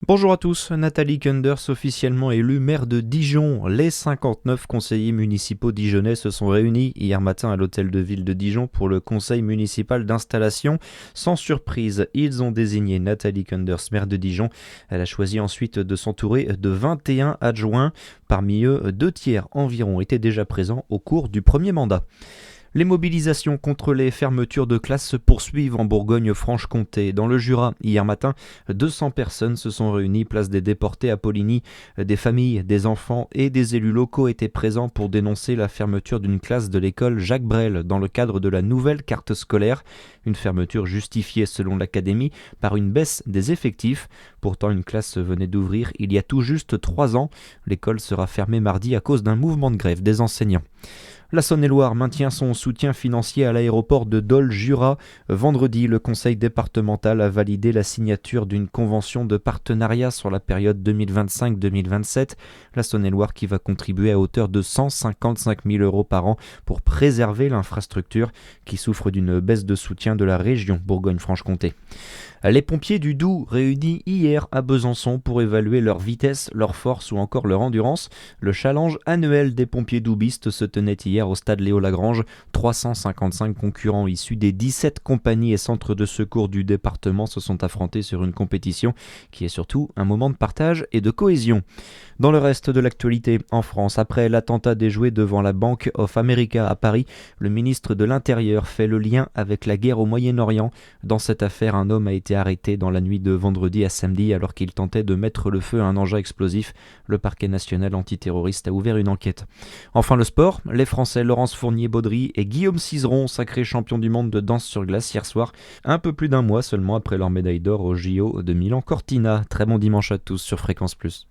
Bonjour à tous, Nathalie Kunders officiellement élue maire de Dijon. Les 59 conseillers municipaux dijonnais se sont réunis hier matin à l'hôtel de ville de Dijon pour le conseil municipal d'installation. Sans surprise, ils ont désigné Nathalie Kunders maire de Dijon. Elle a choisi ensuite de s'entourer de 21 adjoints. Parmi eux, 2 tiers environ étaient déjà présents au cours du premier mandat. Les mobilisations contre les fermetures de classes se poursuivent en Bourgogne-Franche-Comté. Dans le Jura, hier matin, 200 personnes se sont réunies place des Déportés à Poligny. Des familles, des enfants et des élus locaux étaient présents pour dénoncer la fermeture d'une classe de l'école Jacques Brel dans le cadre de la nouvelle carte scolaire. Une fermeture justifiée selon l'académie par une baisse des effectifs. Pourtant, une classe venait d'ouvrir il y a tout juste 3 ans. L'école sera fermée mardi à cause d'un mouvement de grève des enseignants. La Saône-et-Loire maintient son soutien financier à l'aéroport de Dole-Jura. Vendredi, le conseil départemental a validé la signature d'une convention de partenariat sur la période 2025-2027. La Saône-et-Loire qui va contribuer à hauteur de 155 000 € par an pour préserver l'infrastructure qui souffre d'une baisse de soutien de la région Bourgogne-Franche-Comté. Les pompiers du Doubs réunis hier à Besançon pour évaluer leur vitesse, leur force ou encore leur endurance. Le challenge annuel des pompiers doubistes se tenait hier au stade Léo-Lagrange. 355 concurrents issus des 17 compagnies et centres de secours du département se sont affrontés sur une compétition qui est surtout un moment de partage et de cohésion. Dans le reste de l'actualité, en France, après l'attentat déjoué devant la Bank of America à Paris, le ministre de l'Intérieur fait le lien avec la guerre au Moyen-Orient. Dans cette affaire, un homme a été arrêté dans la nuit de vendredi à samedi alors qu'il tentait de mettre le feu à un engin explosif. Le parquet national antiterroriste a ouvert une enquête. Enfin le sport, les Français Laurence Fournier-Baudry et Guillaume Cizeron, sacrés champions du monde de danse sur glace hier soir, un peu plus d'un mois seulement après leur médaille d'or au JO de Milan Cortina. Très bon dimanche à tous sur Fréquence Plus.